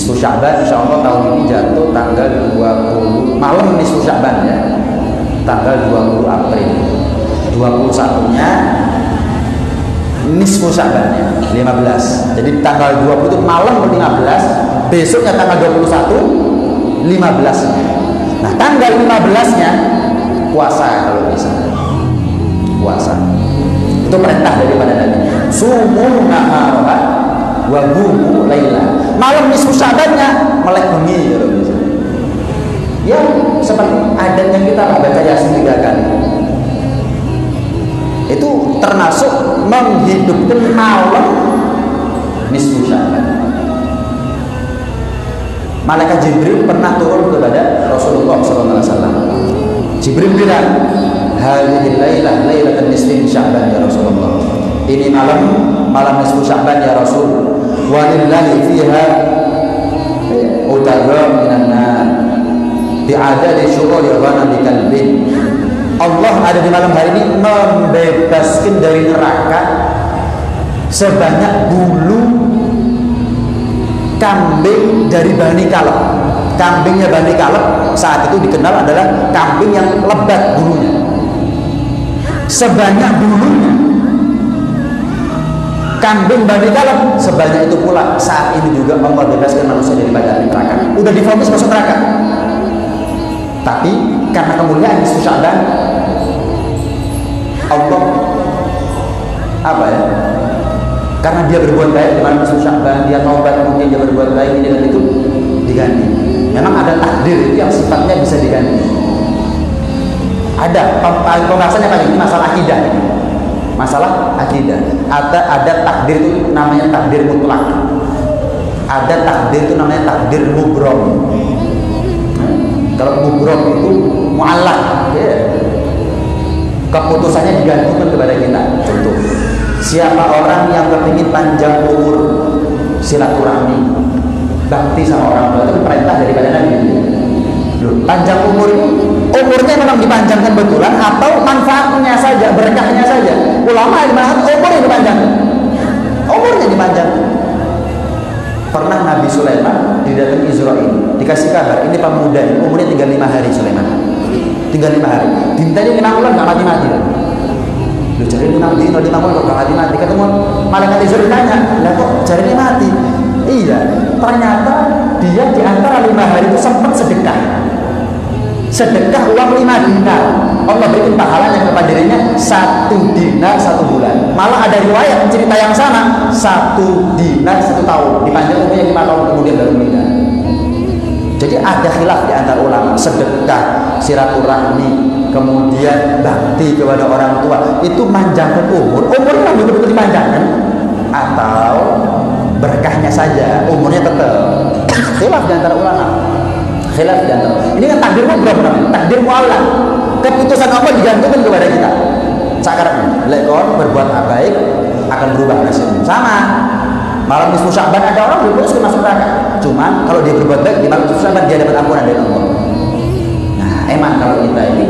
Nisfu Sya'ban insyaallah tahun ini jatuh tanggal 20 malam nisfu Sya'ban ya. Tanggal 20 April. 21-nya nisfu Sya'bannya 15. Jadi tanggal 20 itu malam 15, besoknya tanggal 21 15-nya. Nah, tanggal 15-nya puasa kalau bisa. Puasa. Itu perintah daripada Nabi. Sumu nahara wa gumu laila. Malam nisfu Sya'bannya melek bengi kalau bisa. Ya, seperti adatnya kita baca Yasin 3 kali. Itu termasuk menghidupkan malam nisfu Sya'ban. Malaikat Jibril pernah turun kepada Rasulullah SAW. Jibril bilang, "Hadhihi lailah lailatan nisfi Sya'ban ya Rasulullah." Ini malam nisfu Sya'ban ya Rasul. Walillahi fiha utara minan nar bi'adadi syururi ghanami kalbin. Allah ada di malam hari ini membebaskan dari neraka sebanyak bulu kambing dari Bani Kalb. Kambingnya Bani Kalb saat itu dikenal adalah kambing yang lebat bulunya. Sebanyak bulunya kambing Bani Kalb, sebanyak itu pula saat ini juga Allah bebaskan manusia dari badan neraka. Udah difonis masuk neraka. Tapi karena kemuliaan nisfu Sya'ban, Allah apa ya? Karena dia berbuat baik di malam nisfu Sya'ban, dia taubat kemudian dia berbuat baik ini dan itu diganti. Memang ada takdir itu yang sifatnya bisa diganti. Ada pembahasannya kali ini masalah akidah. Masalah akidah. Ada takdir itu namanya takdir mutlak. Ada takdir itu namanya takdir mubrom. Kalau mubrom itu mu'allaq, ya. Keputusannya digantungkan kepada kita. Contoh, siapa orang yang kepingin panjang umur, silaturahmi, bakti sama orang tua, itu perintah daripada Nabi. Loh, panjang umur ini umurnya memang dipanjangkan betulan atau manfaatnya saja, berkahnya saja. Ulama yang mengatakan umur yang dipanjangkan, umurnya dipanjangkan. Pernah Nabi Sulaiman didatangi Israil, dikasih kabar ini pemuda ini umurnya tinggal 5 hari. Sulaiman tinggal 5 hari, dintanya 5 bulan gak mati-mati. Lu cari 5 bulan gak mati-mati. Ketemu malaikat Israil tanya, lah kok cari ini mati? Iya, ternyata dia di antara 5 hari itu sempat sedekah uang 5 dinar. Allah berikan pahalanya kepada dirinya 1 dinar 1 bulan. Malah ada riwayat cerita yang sama, 1 dinar 1 tahun, dipanjang umurnya 5 tahun kemudian baru meninggal. Jadi ada khilaf di antara ulama, sedekah, silaturahmi, kemudian bakti kepada orang tua itu manjangkan umurnya betul-betul dipanjangkan atau berkahnya saja, umurnya tetap. Khilaf di antara ulama. Khilaf di antara. Ini kan takdir mutlak namanya, takdir mu'allaq. Keputusan Allah digantungkan kepada kita. Sakarep lekon berbuat baik akan berubah nasibnya. Sama. Malam nisfu Sya'ban ada orang berputus masuk neraka. Cuman kalau dia berbuat baik di malam nisfu Sya'ban dia dapat ampunan dari Allah. Nah, emang kalau kita ini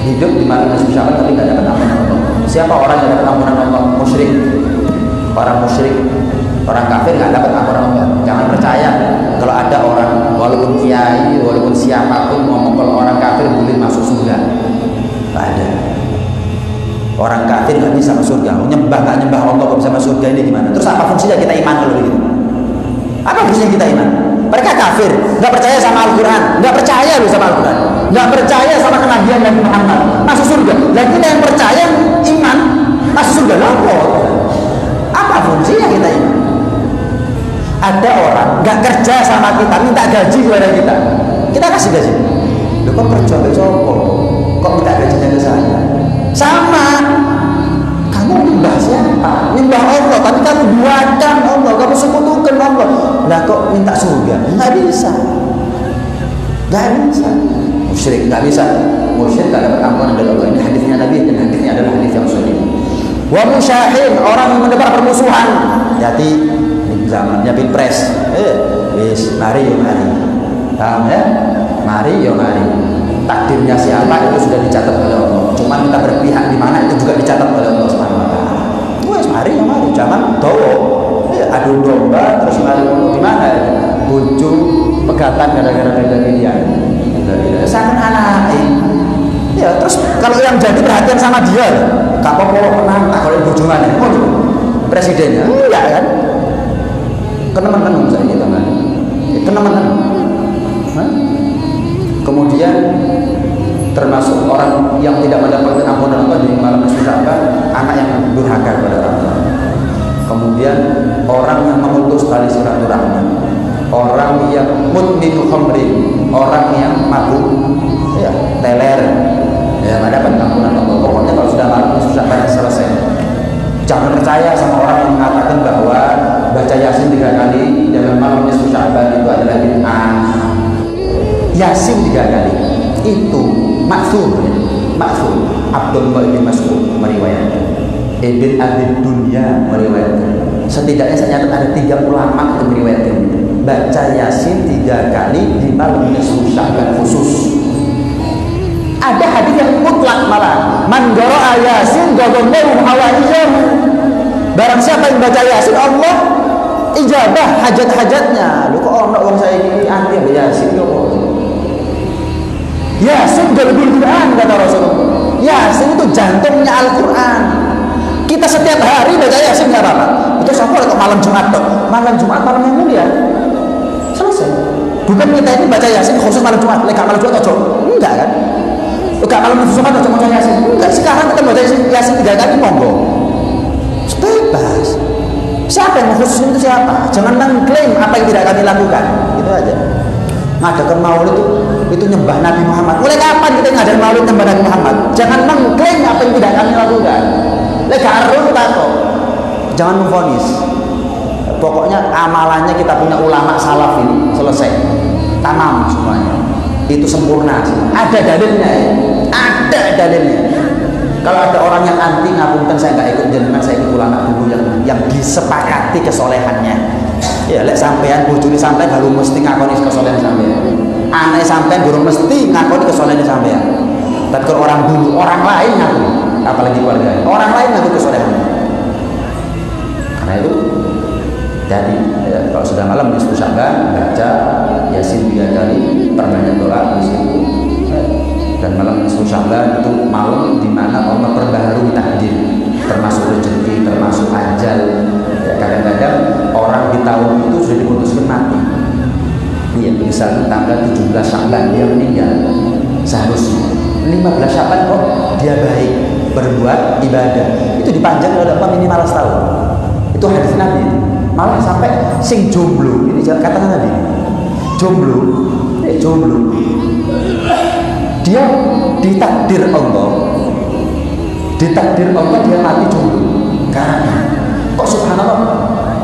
hidup di malam nisfu Sya'ban tapi tidak dapat ampunan Allah. Siapa orang yang dapat ampunan Allah? Musyrik. Orang musyrik, orang kafir nggak dapat ampunan Allah. Jangan percaya kalau ada orang walaupun kiai, walaupun siapapun ngomong kalau orang kafir boleh masuk surga. Nggak ada. Orang kafir nggak bisa masuk surga. Nggak nyembah Allah kok bisa masuk surga, ini gimana? Terus apa fungsinya kita iman kalau begitu? Apa fungsinya kita iman? Mereka kafir, nggak percaya sama Al-Quran, nggak percaya loh sama Al-Quran, nggak percaya sama kenabian Nabi Muhammad, masuk surga. Lagi kita yang percaya iman masuk surga lah. Apa fungsinya kita ini? Ada orang nggak kerja sama kita, minta gaji kepada kita, kita kasih gaji. Loh kok kerja ke Joko? Kok minta gajinya ke saya? Sama, kamu nyembah siapa? Nyembah Allah, tapi kamu duakan Allah, kamu sekutukan Allah. Lah kok minta surga? Nggak bisa, nggak bisa. Musyrik nggak bisa, musyrik nggak dapat ampunan dari Allah. Ini hadisnya Nabi dan hadisnya adalah hadis yang sahih. Wa musyahin, orang yang menebar permusuhan. Jadi zamannya pilpres, wis mari yo mari, paham ya? Mari yo mari. Takdirnya siapa itu sudah dicatat oleh Allah. Cuman kita berpihak di mana itu juga dicatat oleh Allah Subhanahu wa taala. Wis mari yo mari, jangan dowo. Adu domba terus mari gimana bojo pegatan gara-gara beda pilihan sangat anak ya. Terus kalau yang jadi perhatian sama dia gak apa-apa menang kalau bojongan presidennya enggak kan kenemen-kenem saya gitu kan kenemen-kenem. Kemudian termasuk orang yang tidak mendapatkan ampunan Allah di malam nisfu Sya'ban, anak yang durhaka kepada orang tua. Kemudian orang yang memutus tali silaturahmi, orang yang mudminu khamrin, orang yang mabuk ya teler ya mendapat ampunan Allah. Pokoknya kalau sudah malam nisfu Sya'ban selesai, jangan percaya sama orang yang mengatakan bahwa baca Yasin 3 kali dalam malam nisfu Sya'ban itu adalah bid'ah. Yasin 3 kali itu maksud Abdullah bin Mas'ud meriwayatkan, Ibn Abi Dunya meriwayatkan, setidaknya saya catat ada 3 ulama yang meriwayatkan baca Yasin 3 kali di malam nisfu Sya'ban khusus. Ada hadis yang mutlak malah, man qara'a Yasin ghadallahu hawaijahu, barang siapa yang baca Yasin Allah ijabah hajat-hajatnya. Lu kok ono wong saya ini anti Yasin kok. Yasin dalil Quran kata Rasulullah. Yasin itu jantungnya Al-Quran. Kita setiap hari baca Yasin nggak apa-apa. Itu sama kalau malam Jumat toh. Malam Jumat malam yang mulia. Selesai. Bukan kita ini baca Yasin khusus malam Jumat. Lek malam Jumat toh. Enggak kan? Enggak malam Jumat toh baca Yasin. Enggak. Sekarang kita baca Yasin 3 kali monggo. Bebas. Siapa yang khusus itu siapa? Jangan mengklaim apa yang tidak kami lakukan. Gitu aja. Ngadakan maulid itu nyembah Nabi Muhammad. Mulai kapan kita ngadakan maulid nyembah Nabi Muhammad? Jangan mengklaim apa yang tidak kami lakukan. Legaru takut. Jangan memvonis. Pokoknya amalannya kita punya ulama salaf ini selesai. Tamam semuanya. Itu sempurna. Ada dalilnya ya. Ada dalilnya. Kalau ada orang yang anti ngapunten saya nggak ikut jenengan, saya ikut ulama dulu yang disepakati kesolehannya. Ya, lek sampean bojone sampean baru mesti ngakoni kesolehan sampean. Anake sampean baru mesti ngakoni kesolehan sampean. Tapi kalau orang dulu, orang lain ngaku, apalagi keluarga, orang lain ngaku kesolehan. Karena itu, jadi ya, kalau sudah malam nisfu Sya'ban baca Yasin 3 kali, perbanyak doa di situ. Dan malam nisfu Sya'ban itu malam di mana Allah perbaharui takdir, termasuk rezeki, termasuk ajal. Ya, kadang-kadang orang di tahun itu sudah diputuskan mati. Iya, misalnya tanggal 17 Sya'ban dia meninggal. Seharusnya 15 Sya'ban kok dia baik berbuat ibadah. Itu dipanjang oleh apa minimal setahun. Itu hadis Nabi. Malah sampai sing jomblo, ini kata Nabi. Jomblo. Dia ditakdir Allah dia mati jomblo. Karena kok subhanallah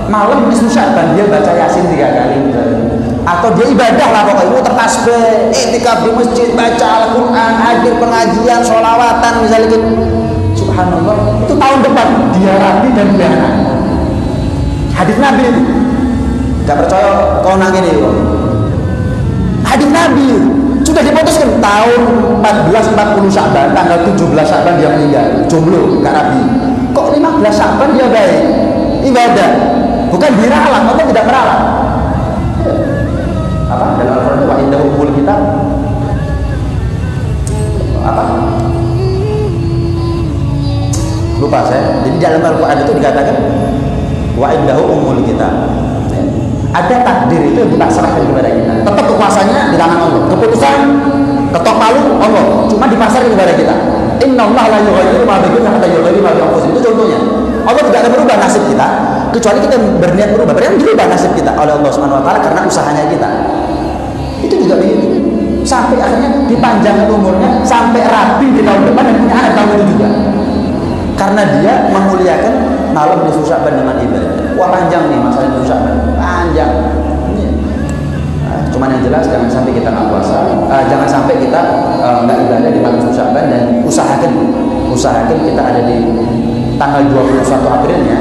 malam nisfu Sya'ban dia baca Yasin 3 kali atau dia ibadah lah pokoknya itu tertasbih, iktikaf di masjid, baca Al-Quran, hadir pengajian, sholawatan misalnya gitu. Subhanallah, itu tahun depan dia rapi dan dia anak. Hadis Nabi itu gak percaya kau nang ini hadis Nabi sudah diputuskan tahun 1440 Sya'ban, tanggal 17 Sya'ban dia meninggal, jomblo, gak rabi. Kok 15 Sya'ban dia baik, ibadah, bukan diralat, atau tidak meralat. Apa? Dalam Al-Quran wa indahu ummul kitab. Apa? Lupa saya. Jadi dalam Al-Quran itu dikatakan wa indahu ummul kitab. Ada takdir itu yang kita serahkan kepada kita. Tetap kekuasaannya di tangan Allah. Keputusan ketok palu Allah. Cuma dipasarkan kepada kita. Innallaha la yughayyiru ma biqaumin hatta yughayyiru ma bi anfusihim. Itu contohnya. Allah tidak akan berubah nasib kita kecuali kita berniat berubah. Berarti dirubah nasib kita oleh Allah Subhanahu wa taala karena usahanya kita. Itu juga begitu. Sampai akhirnya dipanjangkan umurnya sampai rapi di tahun depan dan punya anak tahun itu juga. Karena dia memuliakan malam nisfu Sya'ban dengan ibadah. Wah panjang nih masalah nisfu Sya'ban. Panjang. Cuman yang jelas jangan sampai kita nggak puasa, jangan sampai kita nggak ibadah di malam nisfu Sya'ban dan usahakan kita ada di tanggal 21 Aprilnya.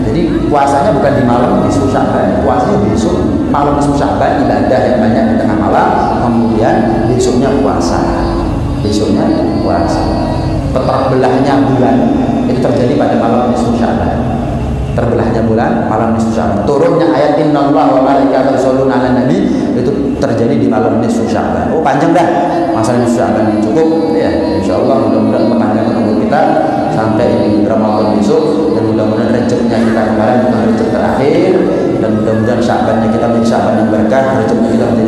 Jadi puasanya bukan di malam nisfu Sya'ban, puasanya besok malam nisfu Sya'ban, ibadah yang banyak di tengah malam, kemudian besoknya puasa. Terbelahnya bulan itu terjadi pada malam nisfu Sya'ban. Terbelahnya bulan malam nisfu Sya'ban. Turunnya ayat Inna innallaha wa malaikatahu yusholluna 'alan nabi itu terjadi di malam nisfu Sya'ban. Oh, panjang dah masalah nisfu Sya'ban, cukup ya. Insyaallah mudah-mudahan memanjangkan umur kita sampai di Ramadan besok, dan mudah-mudahan rezekinya kita kemarin bukan rezeki terakhir, dan mudah-mudahan Sya'bannya kita menjadi Sya'ban yang berkah, rezekinya kita menjadi